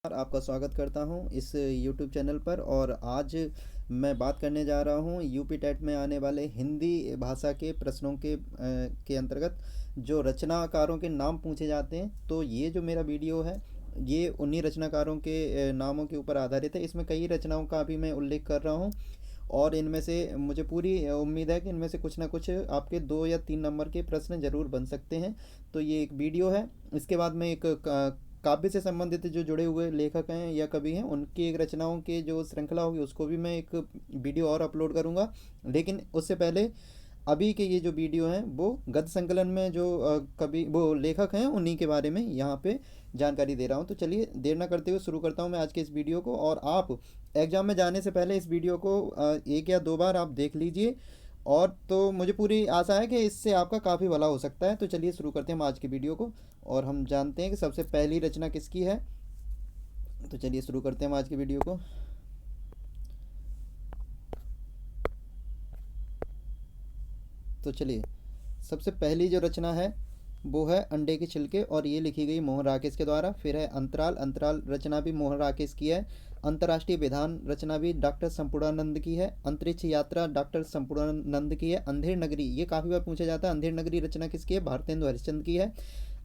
आपका स्वागत करता हूं इस YouTube चैनल पर। और आज मैं बात करने जा रहा हूं यूपी टेट में आने वाले हिंदी भाषा के प्रश्नों के अंतर्गत जो रचनाकारों के नाम पूछे जाते हैं। तो ये जो मेरा वीडियो है ये उन्हीं रचनाकारों के नामों के ऊपर आधारित है। इसमें कई रचनाओं का भी मैं उल्लेख कर रहा हूं और इनमें से मुझे पूरी उम्मीद है कि इनमें से कुछ ना कुछ आपके 2 या 3 नंबर के प्रश्न ज़रूर बन सकते हैं। तो ये एक वीडियो है। इसके बाद में एक काव्य से संबंधित जो जुड़े हुए लेखक हैं या कवि हैं उनकी एक रचनाओं की जो श्रृंखला होगी उसको भी मैं एक वीडियो और अपलोड करूँगा। लेकिन उससे पहले अभी के ये जो वीडियो हैं वो गद्य संकलन में जो कवि वो लेखक हैं उन्हीं के बारे में यहाँ पे जानकारी दे रहा हूँ। तो चलिए देर ना करते हुए शुरू करता हूँ मैं आज के इस वीडियो को। और आप एग्ज़ाम में जाने से पहले इस वीडियो को 1 या 2 बार आप देख लीजिए। और तो मुझे पूरी आशा है कि इससे आपका काफ़ी भला हो सकता है। तो चलिए शुरू करते हैं हम आज की वीडियो को और हम जानते हैं कि सबसे पहली रचना किसकी है। तो चलिए शुरू करते हैं हम आज की वीडियो को। तो चलिए सबसे पहली जो रचना है वो है अंडे के छिलके और ये लिखी गई मोहन राकेश के द्वारा। फिर है अंतराल। अंतराल रचना भी मोहन राकेश की है। अंतर्राष्ट्रीय विधान रचना भी डॉक्टर संपूर्णानंद की है। अंतरिक्ष यात्रा डॉक्टर संपूर्णानंद की है। अंधेर नगरी ये काफ़ी बार पूछा जाता है। अंधेर नगरी रचना किसकी है? भारतेंदु हरिश्चंद्र की है।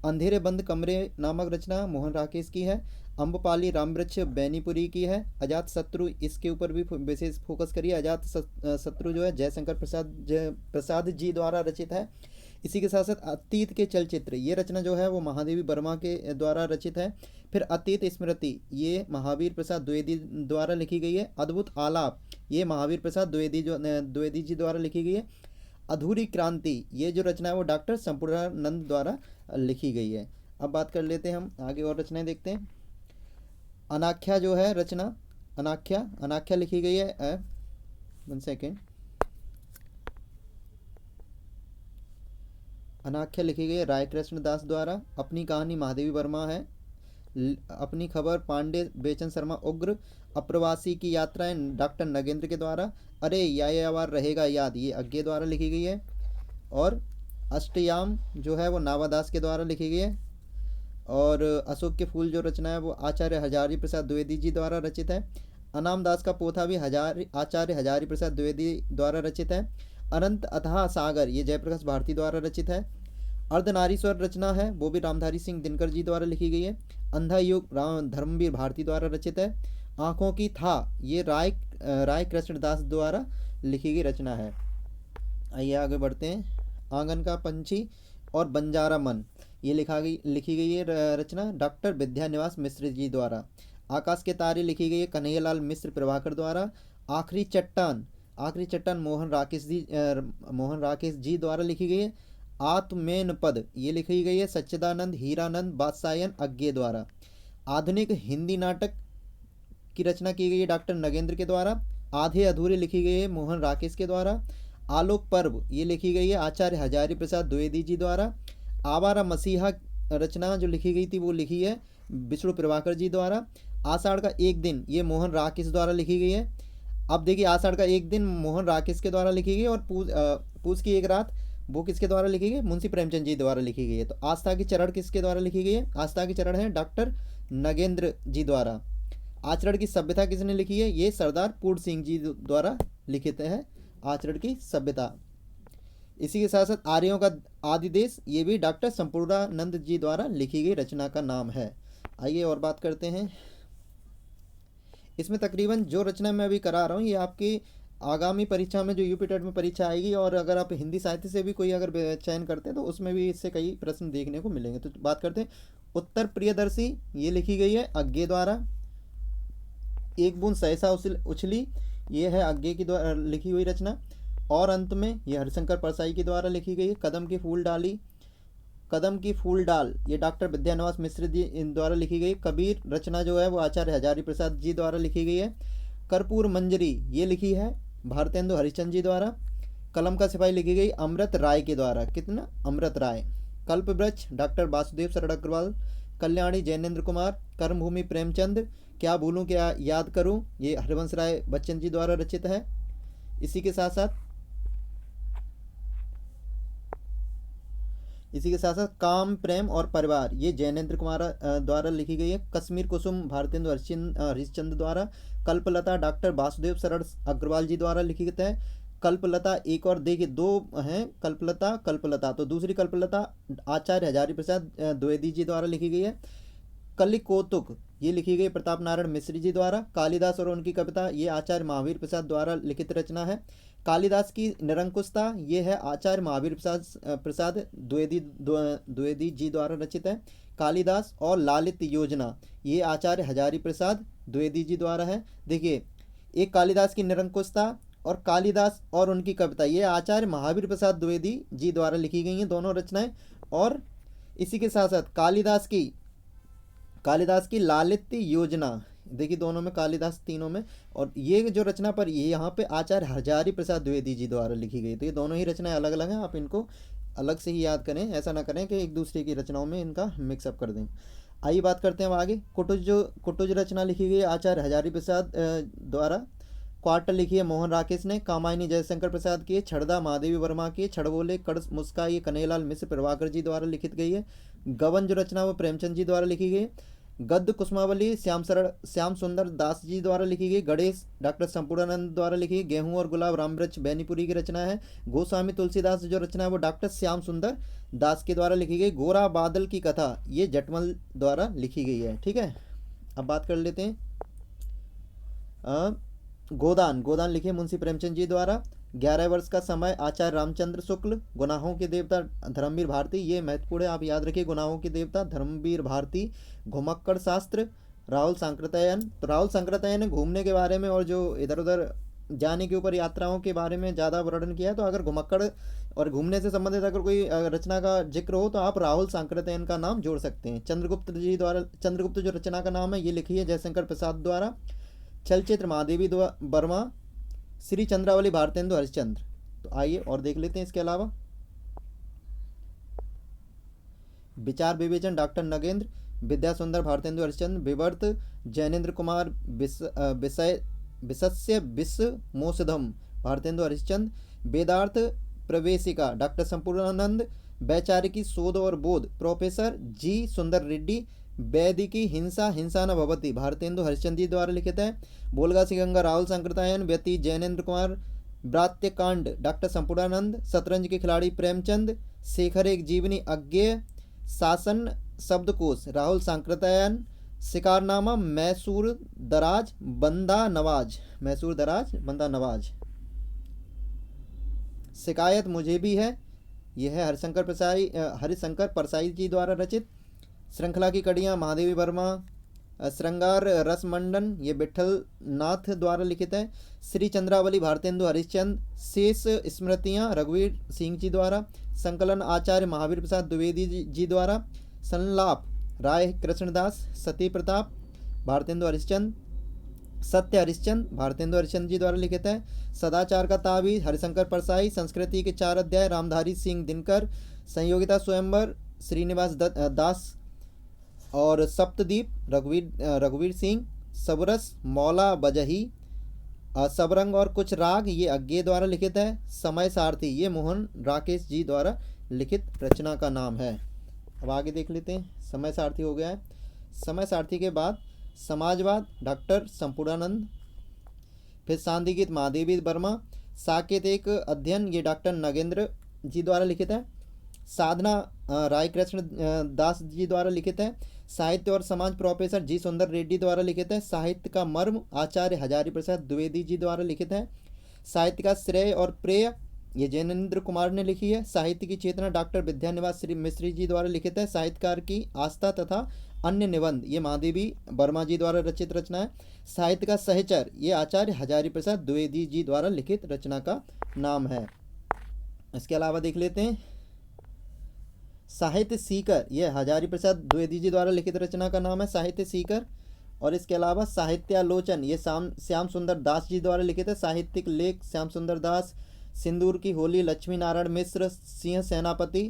अंधेरे बंद कमरे नामक रचना मोहन राकेश की है। अम्बपाली रामवृक्ष बैनीपुरी की है। अजात शत्रु इसके ऊपर भी विशेष फोकस करिए। अजात शत्रु जो है जयशंकर प्रसाद जी द्वारा रचित है। इसी के साथ साथ अतीत के चलचित्र ये रचना जो है वो महादेवी वर्मा के द्वारा रचित है। फिर अतीत स्मृति ये महावीर प्रसाद द्विवेदी द्वारा लिखी गई है। अद्भुत आलाप ये महावीर प्रसाद द्विवेदी जी द्वारा लिखी गई है। अधूरी क्रांति ये जो रचना है वो डॉक्टर संपूर्णानंद द्वारा लिखी गई है। अब बात कर लेते हैं हम आगे और रचनाएं देखते हैं। अनाख्या जो है रचना अनाख्या अनाख्या लिखी गई है 1 सेकेंड। अनाख्या लिखी गई है राय कृष्ण दास द्वारा। अपनी कहानी महादेवी वर्मा है। अपनी खबर पांडे बेचन शर्मा उग्र। अप्रवासी की यात्राएं डॉक्टर नगेंद्र के द्वारा। अरे यायावार रहेगा याद ये अज्ञे द्वारा लिखी गई है। और अष्टयाम जो है वो नावादास के द्वारा लिखी गई है। और अशोक के फूल जो रचना है वो आचार्य हजारी प्रसाद द्विवेदी जी द्वारा रचित है। अनाम दास का पोथा भी आचार्य हजारी प्रसाद द्विवेदी द्वारा रचित है। अनंत अथाह सागर ये जयप्रकाश भारती द्वारा रचित है। अर्धनारीश्वर रचना है वो भी रामधारी सिंह दिनकर जी द्वारा लिखी गई है। अंधा युग राम धर्मवीर भारती द्वारा रचित है। आँखों की था ये राय कृष्णदास द्वारा लिखी गई रचना है। आइए आगे बढ़ते हैं। आंगन का पंछी और बंजारा मन ये लिखी गई है रचना डॉक्टर विद्यानिवास मिश्र जी द्वारा। आकाश के तारे लिखी गई है कन्हैयालाल मिश्र प्रभाकर द्वारा। आखिरी चट्टान मोहन राकेश जी द्वारा लिखी गई है। आत्मेन पद ये लिखी गई है सच्चिदानंद हीरानंद बादशायन अज्ञे द्वारा। आधुनिक हिंदी नाटक की रचना की गई है डॉक्टर नगेंद्र के द्वारा। आधे अधूरे लिखी गई है मोहन राकेश के द्वारा। आलोक पर्व ये लिखी गई है आचार्य हजारी प्रसाद द्विवेदी जी द्वारा। आवारा मसीहा रचना जो लिखी गई थी वो लिखी है विष्णु प्रभाकर जी द्वारा। आषाढ़ का एक दिन ये मोहन राकेश द्वारा लिखी गई है। अब देखिए आषाढ़ का एक दिन मोहन राकेश के द्वारा लिखी गई और पूस की एक रात वो किसके द्वारा लिखी गई? मुंशी प्रेमचंद जी द्वारा लिखी गई है। तो आस्था की चरण किसके द्वारा लिखी गई है? आस्था की चरण है डॉक्टर नगेंद्र जी द्वारा। आचरण की सभ्यता किसने लिखी है? ये सरदार पूर्ण सिंह जी द्वारा लिखित है आचरण की सभ्यता। इसी के साथ साथ आर्यों का आदि देश ये भी डॉक्टर संपूर्णानंद जी द्वारा लिखी गई रचना का नाम है। आइए और बात करते हैं। इसमें तकरीबन जो रचना मैं अभी करा रहा हूँ ये आपकी आगामी परीक्षा में जो यूपी टेट में परीक्षा आएगी और अगर आप हिंदी साहित्य से भी कोई अगर चयन करते हैं तो उसमें भी इससे कई प्रश्न देखने को मिलेंगे। तो बात करते हैं उत्तर प्रियदर्शी ये लिखी गई है अज्ञे द्वारा। एक बूंद सहसा उछली ये है अज्ञे की द्वारा लिखी हुई रचना। और अंत में ये हरिशंकर परसाई के द्वारा लिखी गई है। कदम की फूल डाल ये डॉक्टर विद्यानिवास मिश्र जी द्वारा लिखी गई। कबीर रचना जो है वो आचार्य हजारी प्रसाद जी द्वारा लिखी गई है। कर्पूर मंजरी ये लिखी है भारतेंदु हरिश्चंद्र जी द्वारा। कलम का सिपाही लिखी गई अमृत राय के द्वारा। कितना? अमृत राय। कल्प वृक्ष डॉक्टर वासुदेव शरण अग्रवाल। कल्याणी जैनेन्द्र कुमार। कर्मभूमि प्रेमचंद। क्या भूलूं क्या याद करूं ये हरिवंश राय बच्चन जी द्वारा रचित है। इसी के साथ साथ इसी के साथ साथ काम प्रेम और परिवार, ये जैनेन्द्र कुमार द्वारा लिखी गई है। कश्मीर कुसुम भारतेंदु हरिश्चंद्र द्वारा। कल्पलता डॉक्टर वासुदेव शरण अग्रवाल जी द्वारा लिखित है। कल्पलता एक और देखिए दो हैं, कल्पलता कल्पलता, तो दूसरी कल्पलता आचार्य हजारी प्रसाद द्विवेदी जी द्वारा लिखी गई है। कलिकोतुक ये लिखी गई प्रताप नारायण मिश्र जी द्वारा। कालिदास और उनकी कविता ये आचार्य महावीर प्रसाद द्वारा लिखित रचना है। कालिदास की निरंकुशता ये है आचार्य महावीर प्रसाद द्विवेदी जी द्वारा रचित है। कालिदास और लालित योजना ये आचार्य हजारी प्रसाद द्विवेदी जी द्वारा है। देखिए, एक कालिदास की निरंकुशता और कालिदास और उनकी कविता ये आचार्य महावीर प्रसाद द्विवेदी जी द्वारा लिखी गई हैं दोनों रचनाएं। और इसी के साथ साथ कालिदास की लालित्य योजना, देखिए दोनों में कालिदास तीनों में, और ये जो रचना पर ये यहाँ पे आचार्य हजारी प्रसाद द्विवेदी जी द्वारा लिखी गई। तो ये दोनों ही रचनाएं अलग अलग हैं, आप इनको अलग से ही याद करें, ऐसा ना करें कि एक दूसरे की रचनाओं में इनका मिक्सअप कर दें। आइए बात करते हैं अब आगे। कुटुज रचना लिखी गई आचार्य हजारी प्रसाद द्वारा। क्वार्टर लिखी है मोहन राकेश ने। कामायनी जयशंकर प्रसाद की है। छड़दा महादेवी वर्मा की है। छड़बोले कड़ मुस्का ये कन्हैयालाल मिश्र प्रभाकर जी द्वारा लिखित गई है। गबन जो रचना वो प्रेमचंद जी द्वारा लिखी गई है। गद्य कुसुमावली श्याम सुंदर दास जी द्वारा लिखी गई। गणेश डॉक्टर संपूर्णानंद द्वारा लिखी गई। गेहूं और गुलाब रामवृक्ष बैनीपुरी की रचना है। गोस्वामी तुलसीदास जो रचना है वो डॉक्टर श्याम सुंदर दास के द्वारा लिखी गई। गोरा बादल की कथा ये जटमल द्वारा लिखी गई है। ठीक है, अब बात कर लेते हैं गोदान लिखे मुंशी प्रेमचंद जी द्वारा। 11 वर्ष का समय आचार्य रामचंद्र शुक्ल। गुनाहों के देवता धर्मवीर भारती, ये महत्वपूर्ण है, आप याद रखिए। गुनाहों के देवता धर्मवीर भारती। घुमक्कड़ शास्त्र राहुल सांकृत्यायन। तो राहुल सांकृत्यायन ने घूमने के बारे में और जो इधर उधर जाने के ऊपर यात्राओं के बारे में ज़्यादा वर्णन किया है। तो अगर घुमक्कड़ और घूमने से संबंधित अगर कोई रचना का जिक्र हो तो आप राहुल सांकृत्यायन का नाम जोड़ सकते हैं। चंद्रगुप्त जो रचना का नाम है ये लिखी है जयशंकर प्रसाद द्वारा। चलचित्र महादेवी वर्मा। श्री चंद्रावली भारतेंदु हरिश्चंद्र। तो आइए और देख लेते हैं इसके अलावा। विचार विवेचन डॉक्टर नगेंद्र। विद्या सुंदर भारतेंदु हरिश्चंद्र। विवर्त जैनेन्द्र कुमार विसस्य विश्व मोसधम भारतेंदु हरिश्चंद्र। वेदार्थ प्रवेशिका डॉक्टर संपूर्णानंद। वैचारिकी शोध और बोध प्रोफेसर जी सुंदर रेड्डी। वैदिकी हिंसा न भवती भारतेंदु हरिश्चंद्र जी द्वारा लिखित है। बोलगा सी गंगा राहुल सांकृत्यायन। व्यति जैनेन्द्र कुमार। व्रात्यकांड डॉक्टर संपूर्णानंद। शतरंज के खिलाड़ी प्रेमचंद। शेखर एक जीवनी अज्ञेय। शासन शब्दकोश राहुल सांकृत्यायन। शिकारनामा मैसूर दराज बंदा नवाज। शिकायत मुझे भी है, यह है हरिशंकर परसाई जी द्वारा रचित। श्रृंखला की कड़ियाँ महादेवी वर्मा। श्रृंगार रसमंडन ये विठल नाथ द्वारा लिखित है। श्री चंद्रावली भारतेंदु हरिश्चंद्र। शेष स्मृतियाँ रघुवीर सिंह जी द्वारा। संकलन आचार्य महावीर प्रसाद द्विवेदी जी द्वारा। संलाप राय कृष्णदास। सती प्रताप भारतेंदु हरिश्चंद्र। सत्य हरिश्चंद्र भारतेंदु हरिश्चंद्र जी द्वारा लिखित है। सदाचार का ताबीज हरिशंकर परसाई। संस्कृति के 4 अध्याय रामधारी सिंह दिनकर। संयोगिता स्वयंवर श्रीनिवास दास। और सप्तदीप रघुवीर सिंह। सबरस मौला बजही। सबरंग और कुछ राग ये अज्ञे द्वारा लिखित है। समय सारथी ये मोहन राकेश जी द्वारा लिखित रचना का नाम है। अब आगे देख लेते हैं। समय सारथी हो गया है। समय सारथी के बाद समाजवाद डॉक्टर संपूर्णानंद। फिर शांति गीत महादेवी वर्मा। साकेत एक अध्ययन ये डॉक्टर नगेंद्र जी द्वारा लिखित है। साधना राय कृष्ण दास जी द्वारा लिखित है। साहित्य और समाज प्रोफेसर जी सुंदर रेड्डी द्वारा लिखित है। साहित्य का मर्म आचार्य हजारी प्रसाद द्विवेदी जी द्वारा लिखित है। साहित्य का श्रेय और प्रेय ये जैनेन्द्र कुमार ने लिखी है। साहित्य की चेतना डॉक्टर विद्यानिवास श्री मिश्री जी द्वारा लिखित है। साहित्यकार की आस्था तथा अन्य निबंध ये महादेवी वर्मा जी द्वारा रचित रचना है। साहित्य का सहचर ये आचार्य हजारी प्रसाद द्विवेदी जी द्वारा लिखित रचना का नाम है। इसके अलावा देख लेते हैं साहित्य सीकर ये हजारी प्रसाद द्विवेदी जी द्वारा लिखित रचना का नाम है साहित्य सीकर। और इसके अलावा साहित्यालोचन ये श्याम सुंदर दास जी द्वारा लिखित है। साहित्यिक लेख श्याम सुंदर दास। सिंदूर की होली लक्ष्मी नारायण मिश्र। सिंह सेनापति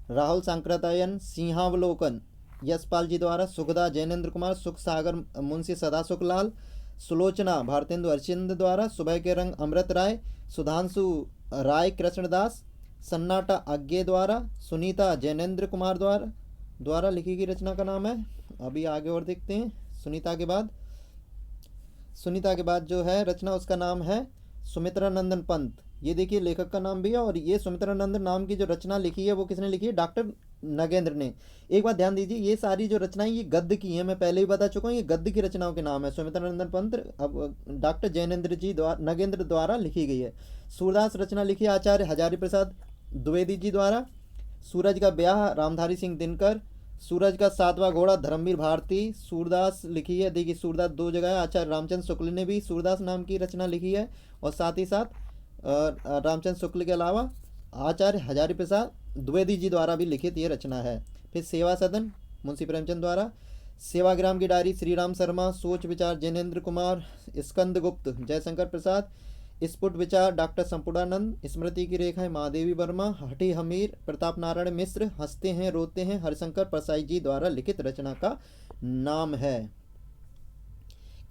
राहुल सांकृत्यायन। सिंहावलोकन यशपाल जी द्वारा। सुखदा जैनेन्द्र कुमार। सुख सागर मुंशी सदासुख लाल। सुलोचना भारतेंदु हरिश्चंद्र द्वारा। सुबह के रंग अमृत राय। सुधांशु राय कृष्णदास। सन्नाटा अज्ञे द्वारा, सुनीता जैनेन्द्र कुमार द्वारा लिखी गई रचना का नाम है। अभी आगे और देखते हैं। सुनीता के बाद जो है रचना उसका नाम है सुमित्रा नंदन पंत। ये देखिए लेखक का नाम भी है, और ये सुमित्रा नंदन नाम की जो रचना लिखी है वो किसने लिखी है? डॉक्टर नगेंद्र ने। एक बात ध्यान दीजिए, ये सारी जो रचनाएं ये गद्य की हैं, मैं पहले ही बता चुका हूँ, ये गद्य की रचनाओं के नाम है। सुमित्रा नंदन पंत अब डॉक्टर जैनेन्द्र जी द्वारा नगेंद्र द्वारा लिखी गई है। सूरदास रचना लिखी है आचार्य हजारी प्रसाद द्विवेदी जी द्वारा। सूरज का ब्याह रामधारी सिंह दिनकर। सूरज का सातवां घोड़ा धर्मवीर भारती। सूरदास लिखी है, देखिए सूरदास दो जगह है, आचार्य रामचंद्र शुक्ल ने भी सूरदास नाम की रचना लिखी है, और साथ ही साथ रामचंद्र शुक्ल के अलावा आचार्य हजारी प्रसाद द्विवेदी जी द्वारा भी लिखित ये रचना है। फिर सेवा सदन मुंशी प्रेमचंद द्वारा। सेवाग्राम की डायरी श्री राम शर्मा। सोच विचार जैनेन्द्र कुमार। स्कंद गुप्त जयशंकर प्रसाद। स्फुट विचार डॉक्टर संपूर्णानंद। स्मृति की रेखाएं महादेवी वर्मा। हठी हमीर प्रताप नारायण मिश्र। हंसते हैं रोते हैं हरिशंकर परसाई जी द्वारा लिखित रचना का नाम है।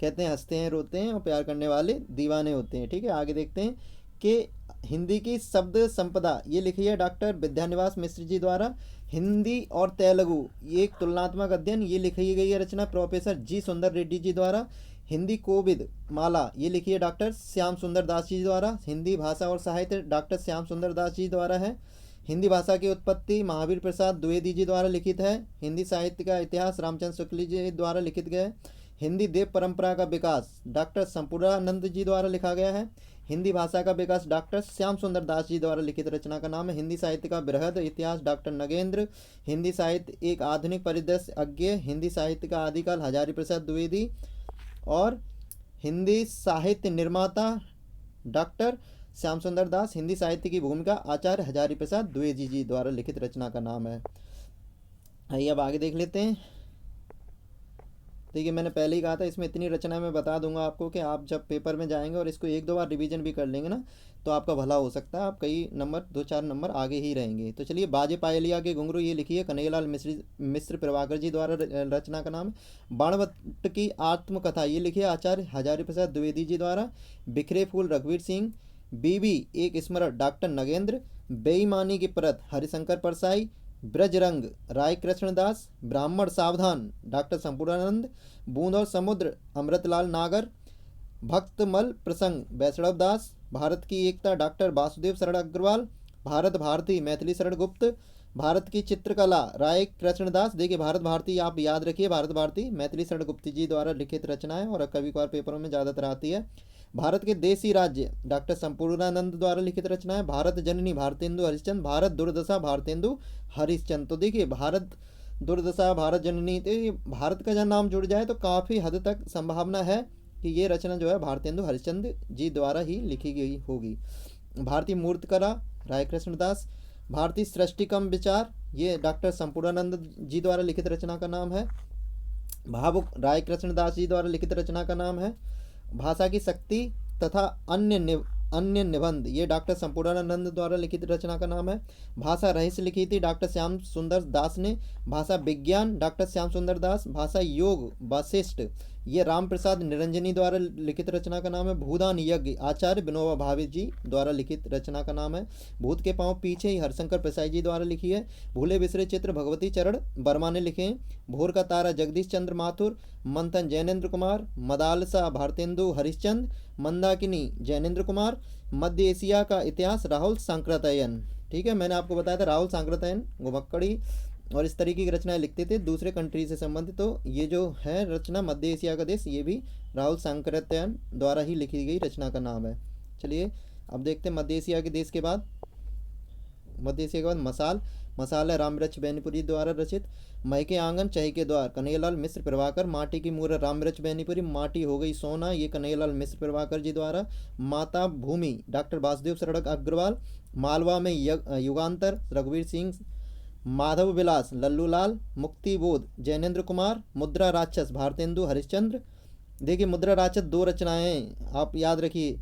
कहते हैं हंसते हैं रोते हैं और प्यार करने वाले दीवाने होते हैं। ठीक है, आगे देखते हैं कि हिंदी की शब्द संपदा ये लिखी है डॉक्टर विद्यानिवास मिश्र जी द्वारा। हिंदी और तेलुगु ये एक तुलनात्मक अध्ययन, ये लिखी गई है रचना प्रोफेसर जी सुंदर रेड्डी जी द्वारा। हिंदी कोविद माला ये लिखी है डॉक्टर श्याम सुंदर दास जी द्वारा। हिंदी भाषा और साहित्य डॉक्टर श्याम सुंदर दास जी द्वारा है। हिंदी भाषा की उत्पत्ति महावीर प्रसाद द्विवेदी जी द्वारा लिखित है। हिंदी साहित्य का इतिहास रामचंद्र शुक्ल जी द्वारा लिखित गया है। हिंदी देव परंपरा का विकास डॉक्टर संपूर्णानंद जी द्वारा लिखा गया है। हिंदी भाषा का विकास डॉक्टर श्याम सुंदर दास जी द्वारा लिखित रचना का नाम है। हिंदी साहित्य का बृहद इतिहास डॉक्टर नगेंद्र। हिंदी साहित्य एक आधुनिक परिदृश्य अज्ञे। हिंदी साहित्य का आदिकाल हजारी प्रसाद द्विवेदी। और हिंदी साहित्य निर्माता डॉक्टर श्याम सुंदर दास। हिंदी साहित्य की भूमिका आचार्य हजारी प्रसाद द्विवेदी जी द्वारा लिखित रचना का नाम है। आइए अब आगे देख लेते हैं। देखिए मैंने पहले ही कहा था इसमें इतनी रचना मैं बता दूंगा आपको कि आप जब पेपर में जाएंगे और इसको एक दो बार रिवीजन भी कर लेंगे ना तो आपका भला हो सकता है, आप कई नंबर 2-4 नंबर आगे ही रहेंगे। तो चलिए बाजे पायलिया के घुंघरू ये लिखी है कन्हैयालाल मिश्र प्रभाकर जी द्वारा रचना का नाम है। बाणभट्ट की आत्मकथा ये लिखी है आचार्य हजारी प्रसाद द्विवेदी जी द्वारा। बिखरे फूल रघुवीर सिंह। बीबी एक स्मरण डॉक्टर नगेंद्र। बेईमानी की परत हरिशंकर परसाई। ब्रजरंग राय कृष्णदास। ब्राह्मण सावधान डॉक्टर संपूर्णानंद। बूंद और समुद्र अमृतलाल नागर। भक्तमल प्रसंग वैष्णव दास। भारत की एकता डॉक्टर वासुदेव शरण अग्रवाल। भारत भारती मैथिली शरण गुप्त। भारत की चित्रकला राय कृष्णदास। देखिए भारत भारती आप याद रखिए, भारत भारती मैथिली शरण गुप्त जी द्वारा लिखित रचना है और कभी कभार पेपरों में ज़्यादातर आती है। भारत के देसी राज्य डॉक्टर संपूर्णानंद द्वारा लिखित रचना है। भारत जननी भारतेंदु हरिश्चंद्र। भारत दुर्दशा भारतेंदु हरिश्चंद्र। तो देखिए भारत दुर्दशा भारत जननी, तो ये भारत का जब नाम जुड़ जाए तो काफ़ी हद तक संभावना है कि ये रचना जो है भारतेंदु हरिश्चंद्र जी द्वारा ही लिखी गई होगी। भारतीय मूर्तिकला राय कृष्णदास। भारतीय सृष्टिकम विचार ये डॉक्टर संपूर्णानंद जी द्वारा लिखित रचना का नाम है। भावुक राय कृष्णदास जी द्वारा लिखित रचना का नाम है। भाषा की शक्ति तथा अन्य निबंध ये डॉक्टर संपूर्णानंद द्वारा लिखित रचना का नाम है। भाषा रहस्य लिखी थी डॉक्टर श्याम सुंदर दास ने। भाषा विज्ञान डॉक्टर श्याम सुंदर दास। भाषा योग वशिष्ठ ये राम प्रसाद निरंजनी द्वारा लिखित रचना का नाम है। भूदान यज्ञ आचार्य विनोबा भावे जी द्वारा लिखित रचना का नाम है। भूत के पांव पीछे ही हरिशंकर प्रसाई जी द्वारा लिखी है। भूले बिसरे चित्र भगवती चरण वर्मा ने लिखे हैं। भोर का तारा जगदीश चंद्र माथुर। मंथन जैनेन्द्र कुमार। मदालसा भारतेंदु हरिश्चंद्र। मंदाकिनी जैनेन्द्र कुमार। मध्य एशिया का इतिहास राहुल सांकृत्यायन। ठीक है, मैंने आपको बताया था राहुल सांकृत्यायन घुमक्कड़ी और इस तरीके की रचनाएं लिखते थे दूसरे कंट्री से संबंधित। तो ये जो है रचना मध्य एशिया का देश ये भी राहुल सांकृत्यायन द्वारा ही लिखी गई रचना का नाम है। चलिए अब देखते हैं मध्य एशिया के देश के बाद। मध्य एशिया के बाद मसाल है रामवृक्ष बेनीपुरी द्वारा रचित। महके आंगन चही के द्वार कन्हैयालाल मिश्र प्रभाकर। माटी की मूर्त रामवृक्ष बेनीपुरी। माटी हो गई सोना ये कन्हैयालाल मिश्र प्रभाकर जी द्वारा। माता भूमि डॉक्टर वासुदेव शरण अग्रवाल। मालवा में युगांतर रघुवीर सिंह। माधव विलास लल्लूलाल। मुक्ति बोध जैनेन्द्र कुमार। मुद्रा राक्षस भारतेंदु हरिश्चंद्र। देखिए मुद्रा राक्षस दो रचनाएं आप याद रखिए,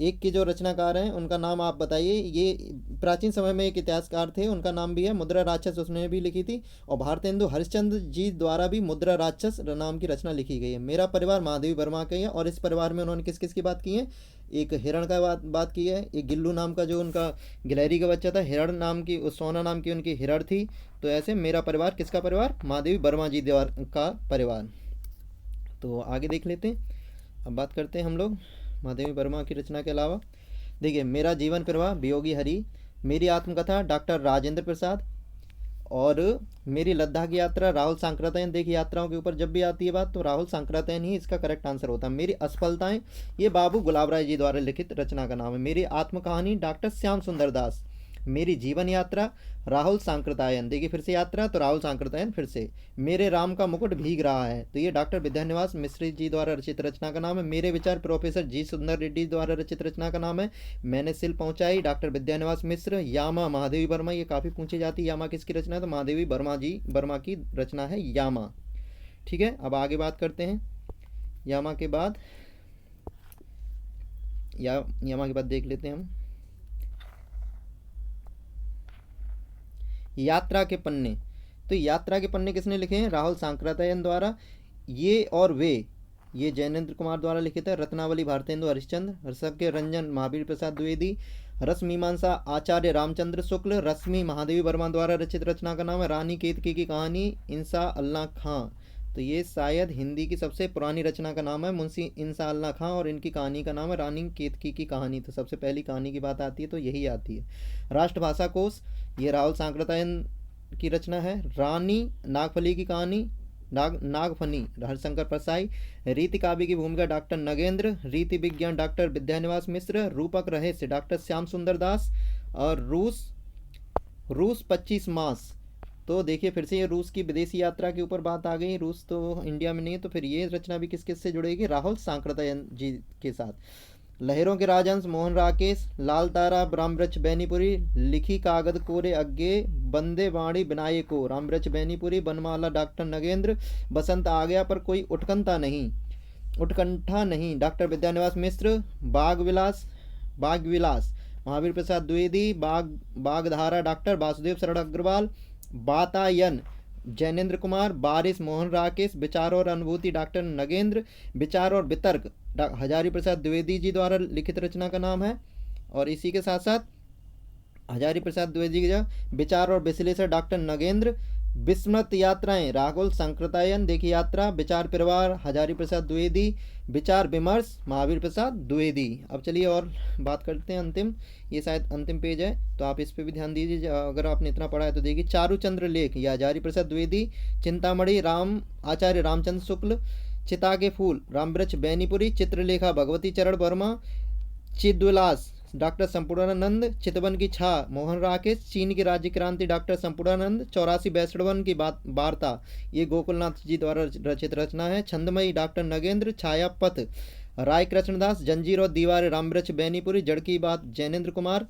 एक के जो रचनाकार हैं उनका नाम आप बताइए। ये प्राचीन समय में एक इतिहासकार थे, उनका नाम भी है मुद्रा राक्षस, उसने भी लिखी थी। और भारतेंदु हरिश्चंद्र जी द्वारा भी मुद्रा राक्षस नाम की रचना लिखी गई है। मेरा परिवार महादेवी वर्मा का ही है, और इस परिवार में उन्होंने किस किस की बात की है? एक हिरण का बात की है, एक गिल्लू नाम का जो उनका गिलहरी का बच्चा था, हिरण नाम की, सोना नाम की उनकी हिरण थी। तो ऐसे मेरा परिवार किसका परिवार? महादेवी वर्मा जी द्वारा का परिवार। तो आगे देख लेते हैं। अब बात करते हैं हम लोग महादेवी वर्मा की रचना के अलावा। देखिए, मेरा जीवन प्रवाह वियोगी हरि, मेरी आत्मकथा डॉक्टर राजेंद्र प्रसाद, और मेरी लद्दाख की यात्रा राहुल सांकृत्यायन। देखिए, यात्राओं के ऊपर जब भी आती है बात तो राहुल सांकृत्यायन ही इसका करेक्ट आंसर होता है। मेरी असफलताएं, ये बाबू गुलाब राय जी द्वारा लिखित रचना का नाम है। मेरी आत्मकहानी डॉक्टर श्याम सुंदर दास। मेरी जीवन यात्रा राहुल सांकृत्यायन। देखिए फिर से यात्रा तो राहुल सांकृत्यायन फिर से। मेरे राम का मुकुट भीग रहा है, तो ये डॉक्टर विद्यानिवास मिश्र जी द्वारा रचित रचना का नाम है। मेरे विचार प्रोफेसर जी सुंदर रेड्डी द्वारा रचित रचना का नाम है। मैंने सिल पहुंचाई डॉक्टर विद्यानिवास मिश्र। यामा महादेवी वर्मा, ये काफ़ी पूछी जाती है, यामा किसकी रचना है? तो महादेवी वर्मा की रचना है यामा। ठीक है, अब आगे बात करते हैं। यामा के बाद यामा के बाद देख लेते हैं हम यात्रा के पन्ने। तो यात्रा के पन्ने किसने लिखे हैं? राहुल सांकृत्यायन द्वारा। ये और वे, ये जैनेन्द्र कुमार द्वारा लिखित है। रत्नावली भारतेंदु हरिश्चंद्र। रसक के रंजन महावीर प्रसाद द्विवेदी। रस मीमांसा आचार्य रामचंद्र शुक्ल। रश्मि महादेवी वर्मा द्वारा रचित रचना का नाम है रानी केतकी की कहानी इंसा अल्लाह खां। तो ये शायद हिंदी की सबसे पुरानी रचना का नाम है मुंशी इंसा अल्लाह खां, और इनकी कहानी का नाम है रानी केतकी की कहानी। तो सबसे पहली कहानी की बात आती है तो यही आती है। राष्ट्रभाषा कोश, ये राहुल सांकृत्यायन की रचना है। रानी नागफली की कहानी नागफनी हरिशंकर परसाई। रीति काव्य की भूमिका डॉक्टर नगेंद्र। रीति विज्ञान डॉक्टर विद्यानिवास मिश्र। रूपक रहस्य डॉक्टर श्याम सुंदर दास। और रूस 25 मास। तो देखिए फिर से ये रूस की विदेशी यात्रा के ऊपर बात आ गई। रूस तो इंडिया में नहीं है, तो फिर ये रचना भी किस किस से जुड़ेगी? राहुल सांकृत्यायन जी के साथ। लहरों के राजहंस मोहन राकेश। लाल तारा रामवृक्ष बैनीपुरी। लिखी कागद कोरे अज्ञे बंदे वाणी बिनाए को रामवृक्ष बैनीपुरी। बनमाला डॉक्टर नगेंद्र। बसंत आ गया पर कोई उत्कंठा नहीं डॉक्टर विद्यानिवास मिश्र। बाग विलास महावीर प्रसाद द्विवेदी। बागधारा डॉक्टर वासुदेव शरण अग्रवाल। बातायन जैनेन्द्र कुमार। बारिश मोहन राकेश। विचार और अनुभूति डॉक्टर नगेंद्र। विचार और वितर्क हजारी प्रसाद द्विवेदी जी द्वारा लिखित रचना का नाम है। और इसी के साथ साथ हजारी प्रसाद द्विवेदी का विचार और विश्लेषण डॉक्टर नगेंद्र। विस्मृत यात्राएं राहुल सांकृत्यायन। देखिए यात्रा। विचार परिवार हजारी प्रसाद द्विवेदी। विचार विमर्श महावीर प्रसाद द्विवेदी। अब चलिए और बात करते हैं अंतिम, ये शायद अंतिम पेज है तो आप इस पे भी ध्यान दीजिए अगर आपने इतना पढ़ा है तो। देखिए चारुचंद्र लेख, ये हजारी प्रसाद द्विवेदी। चिंतामणि आचार्य रामचंद्र शुक्ल। चिता के फूल रामवृक्ष बैनीपुरी। चित्रलेखा भगवती चरण वर्मा। चिद्विलास डॉक्टर संपूर्णानंद। चितवन की छा मोहन राकेश। चीन की राज्य क्रांति डॉक्टर संपूर्णानंद। 84 वैष्णवन की वार्ता, ये गोकुलनाथ जी द्वारा रचित रचना है। छंदमयी डॉक्टर नगेंद्र। छाया पथ राय कृष्णदास। जंजीर और दीवार रामवृक्ष बैनीपुरी। जड़ की बात जैनेन्द्र कुमार।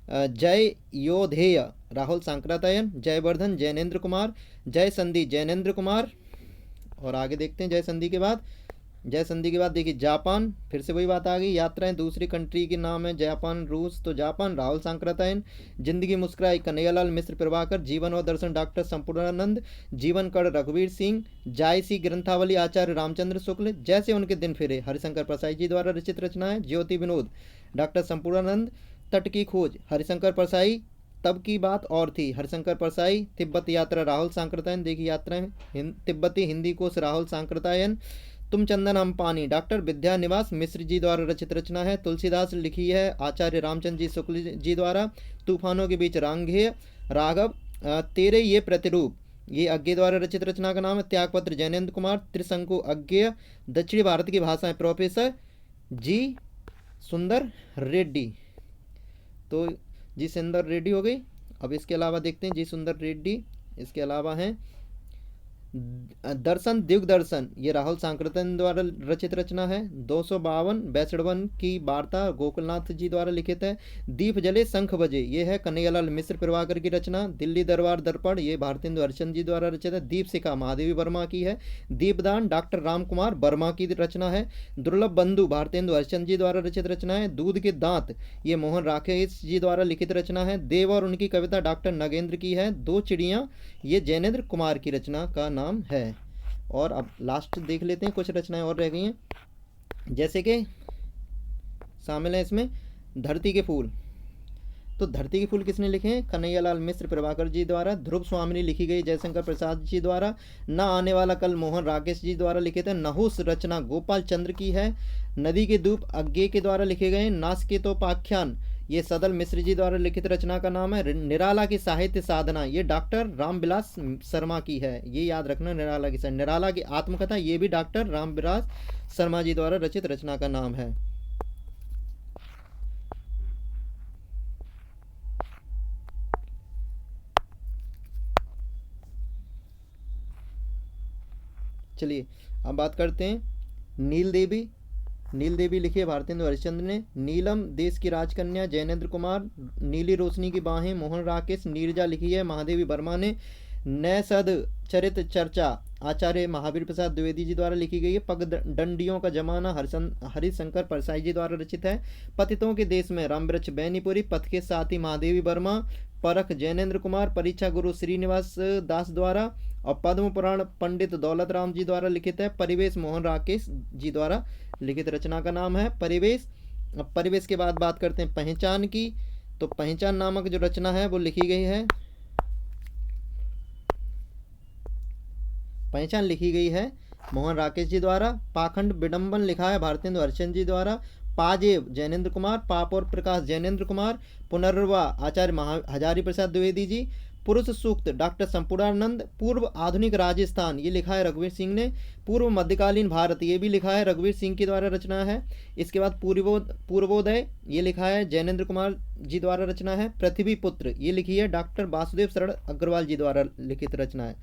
जय योधेय राहुल सांकृत्यायन। जयवर्धन जैनेन्द्र कुमार। जय संधि जैनेन्द्र कुमार। और आगे देखते हैं जय संधि के बाद। देखिए जापान, फिर से वही बात आ गई। यात्राएं दूसरी कंट्री के नाम है जापान रूस, तो जापान राहुल सांकृत्यायन। जिंदगी मुस्कुराई कन्हैयालाल मिश्र प्रभाकर। जीवन और दर्शन डॉक्टर संपूर्णानंद। जीवन कड़ रघुवीर सिंह। जायसी ग्रंथावली आचार्य रामचंद्र शुक्ल। जैसे उनके दिन फिरे हरिशंकर परसाई जी द्वारा रचित रचना है। ज्योति विनोद डॉक्टर संपूर्णानंद। तट की खोज हरिशंकर परसाई। तब की बात और थी हरिशंकर परसाई। तिब्बत यात्रा राहुल सांकृत्यायन। देखिए यात्राएं तिब्बती हिंदी कोश राहुल सांकृत्यायन। तुम चंदन हम पानी डॉक्टर विद्यानिवास मिश्र जी द्वारा रचित रचना है। तुलसीदास लिखी है आचार्य रामचंद्र जी शुक्ल जी द्वारा। तूफानों के बीच रांगेय राघव। तेरे ये प्रतिरूप, ये अज्ञे द्वारा रचित रचना का नाम है। त्यागपत्र जैनेन्द्र कुमार। त्रिशंकु अज्ञेय। दक्षिणी भारत की भाषाएं प्रोफेसर जी सुंदर रेड्डी। तो जी सुंदर रेड्डी हो गई। अब इसके अलावा देखते हैं जी सुंदर रेड्डी इसके अलावा हैं दर्शन दिग्दर्शन ये राहुल सांकृतन द्वारा रचित रचना है। 252 बैसड़वन की वार्ता गोकुलनाथ जी द्वारा लिखित है। दीप जले शंख बजे ये है कन्हैयालाल मिश्र प्रभाकर की रचना। दिल्ली दरबार दर्पण ये भारतेंदु हरिश्चंद्र जी द्वारा रचित है। दीप शिखा महादेवी वर्मा की है। दीपदान डॉक्टर राम कुमार वर्मा की रचना है। दुर्लभ बंधु भारतेंदु हरिश्चंद्र जी द्वारा रचित रचना है। दूध के दांत ये मोहन राकेश जी द्वारा लिखित रचना है। देव और उनकी कविता डॉक्टर नगेंद्र की है। दो चिड़ियाँ ये जैनेन्द्र कुमार की रचना का नाम है। और अब लास्ट देख लेते हैं, कुछ रचनाएं और रह गई हैं जैसे कि शामिल है इसमें धरती के फूल। तो धरती के फूल किसने लिखे हैं? कन्हैयालाल मिश्र प्रभाकर जी द्वारा। ध्रुव स्वामिनी लिखी गई जयशंकर प्रसाद जी द्वारा। ना आने वाला कल मोहन राकेश जी द्वारा लिखे थे। नहुस रचना गोपाल चंद्र की है। नदी के धूप अज्ञे के द्वारा लिखे गए। नासकेतोपाख्यान ये सदल मिश्र जी द्वारा लिखित रचना का नाम है। निराला की साहित्य साधना ये डॉक्टर रामविलास शर्मा की है। ये याद रखना, निराला की निराला की आत्मकथा ये भी डॉक्टर रामविलास शर्मा जी द्वारा रचित रचना का नाम है। चलिए अब बात करते हैं नील देवी। नील देवी लिखी है भारतेंदु हरिश्चंद्र ने। नीलम देश की राजकन्या जैनेन्द्र कुमार। नीली रोशनी की बाहें मोहन राकेश। नीरजा लिखी है महादेवी वर्मा ने। नैसद चरित चर्चा आचार्य महावीर प्रसाद द्विवेदी जी द्वारा लिखी गई है। पगडंडियों का जमाना हरिशंकर परसाई जी द्वारा रचित है। पतितों के देश में रामवृक्ष बैनीपुरी। पथ के साथी महादेवी वर्मा। परख जैनेन्द्र कुमार। परीक्षा गुरु श्रीनिवास दास द्वारा। और पद्म पुराण पंडित दौलत राम जी द्वारा लिखित है। परिवेश मोहन राकेश जी द्वारा लिखित रचना का नाम है परिवेश। अब परिवेश के बाद बात करते हैं पहचान की। तो पहचान नामक जो रचना है वो लिखी गई है, पहचान लिखी गई है मोहन राकेश जी द्वारा। पाखंड विडंबन लिखा है भारतेंदु हरिश्चंद्र जी द्वारा। पाजेब जैनेन्द्र कुमार। पाप और प्रकाश जैनेन्द्र कुमार। पुनर्वा आचार्य हजारी प्रसाद द्विवेदी जी। पुरुष सूक्त डॉक्टर संपूर्णानंद। पूर्व आधुनिक राजस्थान ये लिखा है रघुवीर सिंह ने। पूर्व मध्यकालीन भारत ये भी लिखा है रघुवीर सिंह की द्वारा रचना है। इसके बाद पूर्वोदय ये लिखा है जैनेन्द्र कुमार जी द्वारा रचना है। पृथ्वी पुत्र ये लिखी है डॉक्टर वासुदेव शरण अग्रवाल जी द्वारा लिखित रचना है।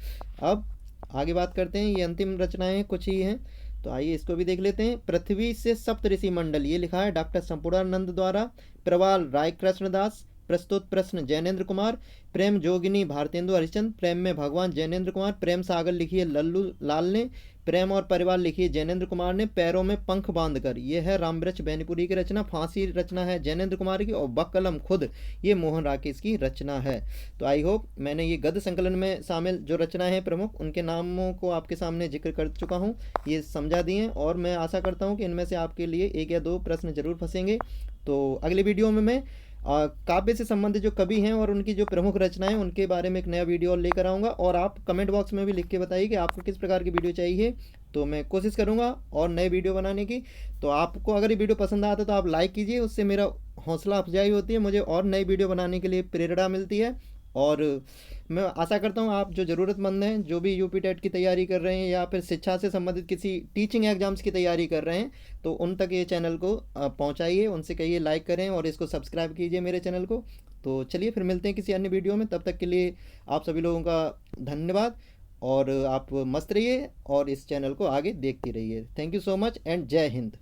अब आगे बात करते हैं, ये अंतिम रचनाएं कुछ ही हैं तो आइए इसको भी देख लेते हैं। पृथ्वी से सप्त ऋषि मंडल ये लिखा है डॉक्टर संपूर्णानंद द्वारा। प्रवाल राय कृष्णदास। प्रस्तुत प्रश्न जैनेन्द्र कुमार। प्रेम जोगिनी भारतेंदु हरिश्चंद्र। प्रेम में भगवान जैनेन्द्र कुमार। प्रेम सागर लिखी है लल्लू लाल ने। प्रेम और परिवार लिखी है जैनेन्द्र कुमार ने। पैरों में पंख बांधकर ये है रामवृक्ष बैनीपुरी की रचना। फांसी रचना है जैनेन्द्र कुमार की। और बकलम खुद ये मोहन राकेश की रचना है। तो आई होप मैंने ये गद्य संकलन में शामिल जो रचनाएं हैं प्रमुख उनके नामों को आपके सामने जिक्र कर चुका हूँ, ये समझा दिए हैं। और मैं आशा करता हूँ कि इनमें से आपके लिए एक या दो प्रश्न जरूर फंसेंगे। तो अगले वीडियो में मैं काव्य से संबंधित जो कवि हैं और उनकी जो प्रमुख रचनाएं उनके बारे में एक नया वीडियो लेकर आऊँगा। और आप कमेंट बॉक्स में भी लिख के बताइए कि आपको किस प्रकार की वीडियो चाहिए, तो मैं कोशिश करूँगा और नए वीडियो बनाने की। तो आपको अगर ये वीडियो पसंद आता है तो आप लाइक कीजिए, उससे मेरा हौसला अफजाई होती है, मुझे और नई वीडियो बनाने के लिए प्रेरणा मिलती है। और मैं आशा करता हूँ आप जो ज़रूरतमंद हैं, जो भी यूपी टेट की तैयारी कर रहे हैं या फिर शिक्षा से संबंधित किसी टीचिंग एग्जाम्स की तैयारी कर रहे हैं, तो उन तक ये चैनल को पहुँचाइए, उनसे कहिए लाइक करें और इसको सब्सक्राइब कीजिए मेरे चैनल को। तो चलिए फिर मिलते हैं किसी अन्य वीडियो में, तब तक के लिए आप सभी लोगों का धन्यवाद और आप मस्त रहिए और इस चैनल को आगे देखते रहिए। Thank you so much and जय हिंद।